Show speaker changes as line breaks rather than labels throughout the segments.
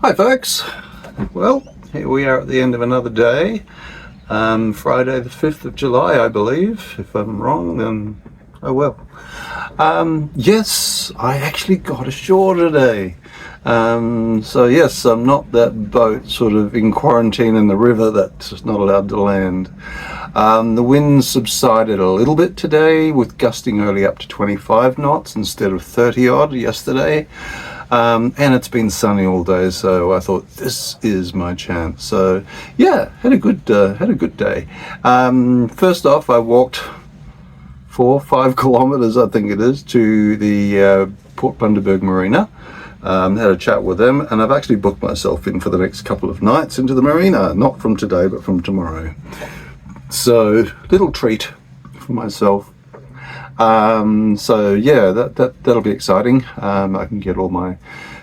Hi folks, well here we are at the end of another day, Friday the 5th of July I believe. If I'm wrong then oh well. Yes, I actually got ashore today. So yes, I'm not that boat sort of in quarantine in the river that's not allowed to land. The wind subsided a little bit today with gusting early up to 25 knots instead of 30 odd yesterday. And it's been sunny all day, so I thought this is my chance. So yeah, had a good day. First off, I walked 4-5 kilometers, I think it is, to the Port Bundaberg marina. Had a chat with them, and I've actually booked myself in for the next couple of nights into the marina, not from today but from tomorrow. So little treat for myself. So yeah, that'll be exciting. I can get all my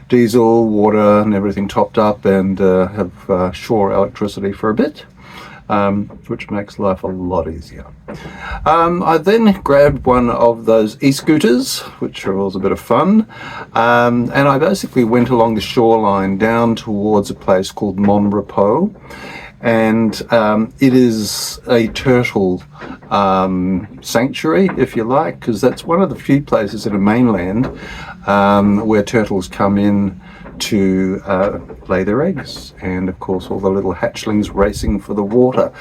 diesel, water and everything topped up and have shore electricity for a bit, which makes life a lot easier. I then grabbed one of those e-scooters, which are always a bit of fun, and I basically went along the shoreline down towards a place called Mon Repos. And it is a turtle sanctuary, if you like, because that's one of the few places in the mainland where turtles come in to lay their eggs, and of course all the little hatchlings racing for the water.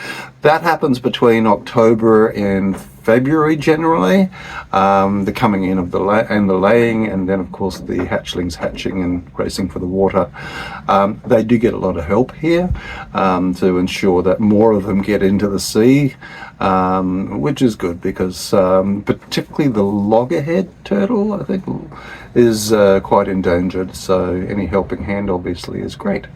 That happens between October and February generally, the coming in of the laying, and then of course the hatchlings hatching and racing for the water. They do get a lot of help here to ensure that more of them get into the sea, which is good because particularly the loggerhead turtle, I think, is quite endangered, so any helping hand obviously is great.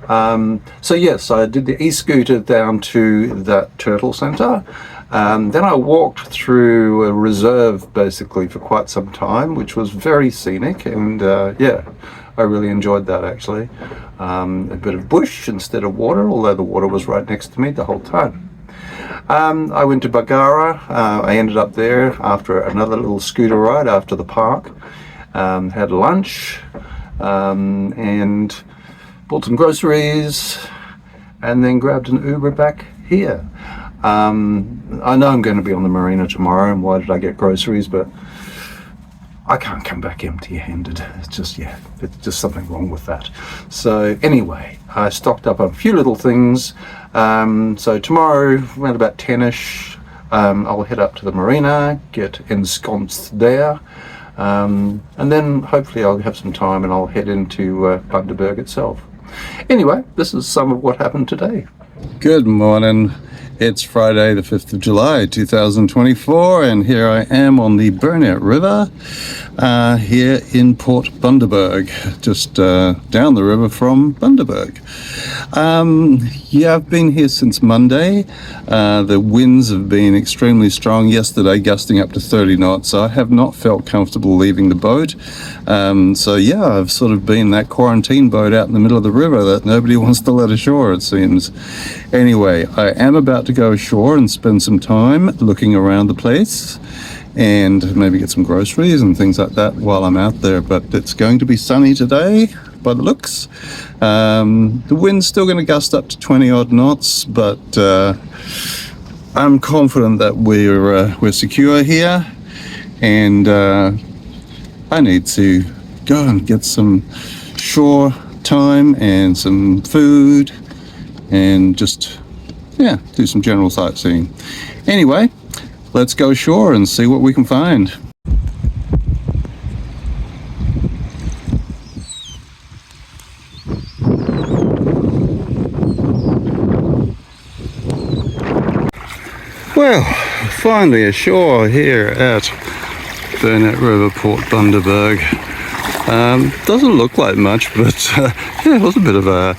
So yes, I did the e-scooter down to that turtle centre. Then I walked through a reserve basically for quite some time, which was very scenic, and yeah, I really enjoyed that actually. A bit of bush instead of water, although the water was right next to me the whole time. I went to Bargara. I ended up there after another little scooter ride after the park. Had lunch and bought some groceries and then grabbed an Uber back here. I know I'm going to be on the marina tomorrow, and why did I get groceries, but I can't come back empty-handed. It's just, yeah, it's just something wrong with that. So anyway, I stocked up on a few little things. So tomorrow around about 10ish, I'll head up to the marina, get ensconced there, and then hopefully I'll have some time and I'll head into Bundaberg itself. Anyway, this is some of what happened today. Good morning. It's Friday the 5th of July 2024, and here I am on the Burnett River here in Port Bundaberg, just down the river from Bundaberg. Yeah, I've been here since Monday. The winds have been extremely strong yesterday, gusting up to 30 knots, so I have not felt comfortable leaving the boat. So yeah, I've sort of been that quarantine boat out in the middle of the river that nobody wants to let ashore, it seems. Anyway, I am about to go ashore and spend some time looking around the place and maybe get some groceries and things like that while I'm out there, but it's going to be sunny today by the looks. The wind's still going to gust up to 20 odd knots, but I'm confident that we're secure here, and I need to go and get some shore time and some food and just, yeah, do some general sightseeing. Anyway, let's go ashore and see what we can find. Well, finally ashore here at Burnett River, Port Bundaberg. Doesn't look like much, but yeah, it was a bit of a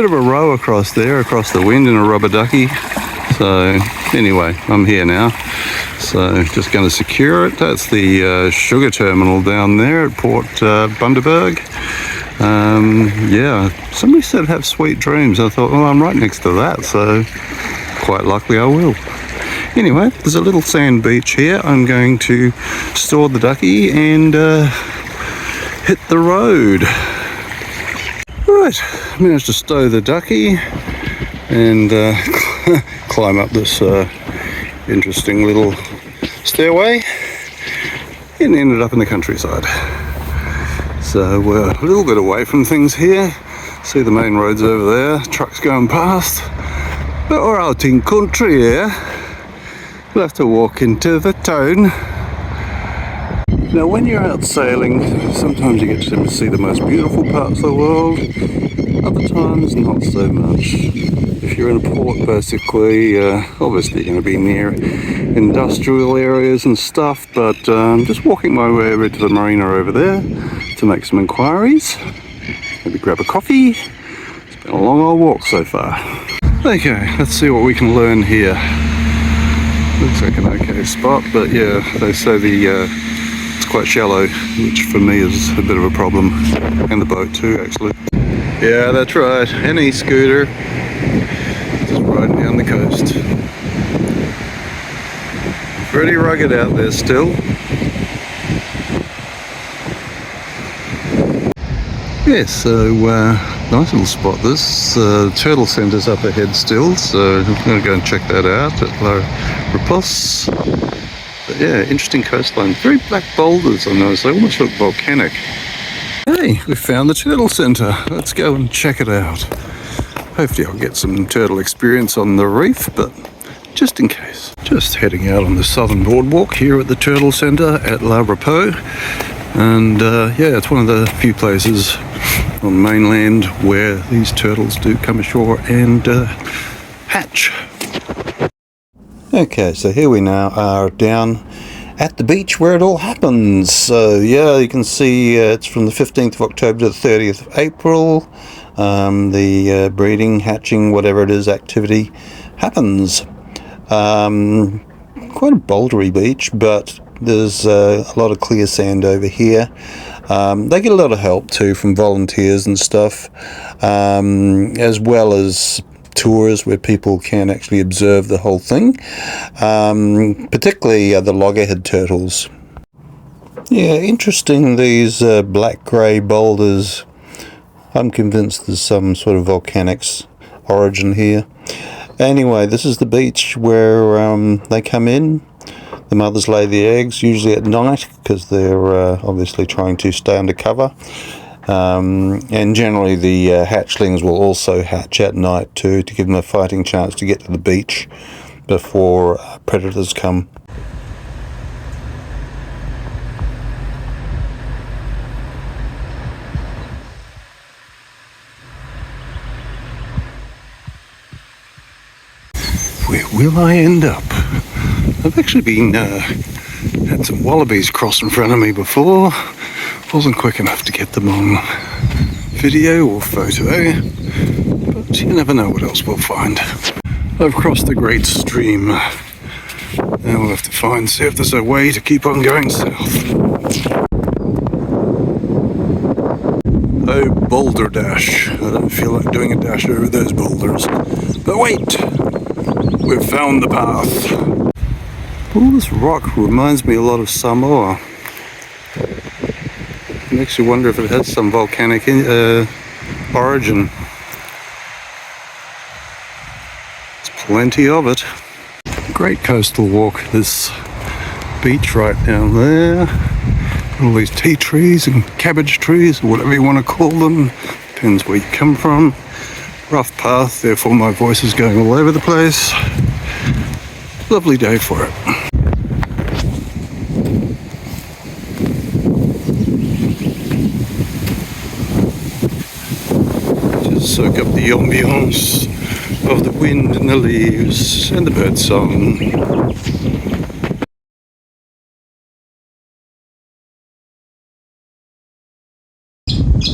row across there, across the wind in a rubber ducky. So anyway, I'm here now. So just going to secure it. That's the sugar terminal down there at Port Bundaberg. Yeah, somebody said have sweet dreams. I thought, well, I'm right next to that, so quite likely I will. Anyway, there's a little sand beach here. I'm going to store the ducky and hit the road. Right, managed to stow the ducky and climb up this interesting little stairway and ended up in the countryside. So we're a little bit away from things here. See the main roads over there, trucks going past. But we're out in country here. We'll have to walk into the town. Now when you're out sailing, sometimes you get to see the most beautiful parts of the world, other times not so much. If you're in a port basically, obviously you're going to be near industrial areas and stuff, but just walking my way over to the marina over there to make some inquiries, maybe grab a coffee. It's been a long old walk so far. Okay, let's see what we can learn here. Looks like an okay spot, but yeah, they say it's quite shallow, which for me is a bit of a problem, and the boat too actually. Yeah, that's right, an e-scooter, just riding down the coast. Pretty rugged out there still. Yeah, so nice little spot this. Turtle Centre's up ahead still, so I'm going to go and check that out at Mon Repos. But yeah, interesting coastline. Very black boulders I noticed, they almost look volcanic. Hey, we found the Turtle Centre. Let's go and check it out. Hopefully I'll get some turtle experience on the reef, but just in case. Just heading out on the southern boardwalk here at the Turtle Centre at Mon Repos. And yeah, it's one of the few places on the mainland where these turtles do come ashore and hatch. Okay, so here we now are down at the beach where it all happens. So yeah, you can see it's from the 15th of October to the 30th of April. The breeding, hatching, whatever it is, activity happens. Quite a bouldery beach, but there's a lot of clear sand over here. They get a lot of help too from volunteers and stuff, as well as tours where people can actually observe the whole thing, particularly the loggerhead turtles. Yeah, interesting, these black-grey boulders. I'm convinced there's some sort of volcanics origin here. Anyway, this is the beach where they come in. The mothers lay the eggs, usually at night, because they're obviously trying to stay under cover. And generally the hatchlings will also hatch at night too, to give them a fighting chance to get to the beach before predators come. Where will I end up? I've actually been had some wallabies cross in front of me before. Wasn't quick enough to get them on video or photo, but you never know what else we'll find. I've crossed the great stream. Now we'll have to see if there's a way to keep on going south. Oh, boulder dash. I don't feel like doing a dash over those boulders. But wait! We've found the path. Oh, this rock reminds me a lot of Samoa. It makes you wonder if it has some volcanic origin. There's plenty of it. Great coastal walk, this beach right down there. All these tea trees and cabbage trees, or whatever you want to call them. Depends where you come from. Rough path, therefore my voice is going all over the place. Lovely day for it. Just soak up the ambiance of the wind and the leaves and the bird song.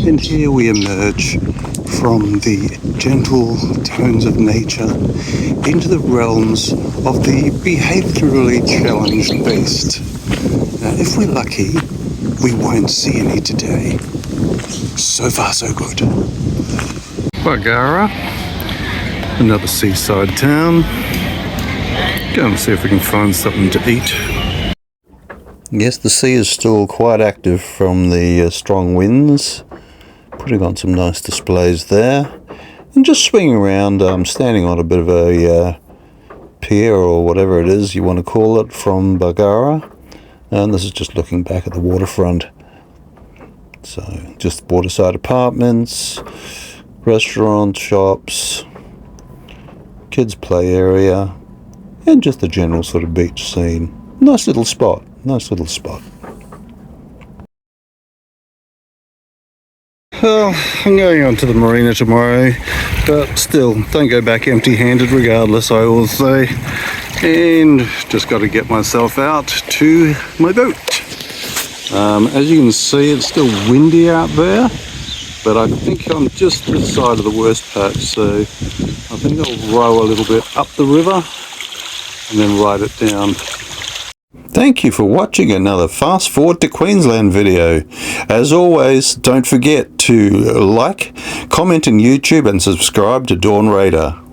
And here we emerge from the gentle tones of nature into the realms of the behaviorally challenged beast. Now, if we're lucky, we won't see any today. So far, so good. Bargara, another seaside town. Go and see if we can find something to eat. Yes, the sea is still quite active from the strong winds.
Putting on some nice displays there. And just swinging around, standing on a bit of a pier or whatever it is you want to call it from Bargara. And this is just looking back at the waterfront. So just waterside apartments, restaurants, shops, kids play area, and just the general sort of beach scene. Nice little spot, nice little spot. Well, I'm going on to the marina tomorrow, but still, don't go back empty-handed regardless, I always say. And just got to get myself out to my boat. As you can see, it's still windy out there, but I think I'm just this side of the worst patch, so I think I'll row a little bit up the river and then ride it down. Thank you for watching another Fast Forward to Queensland video. As always, don't forget to like, comment on YouTube and subscribe to Dawn Radar.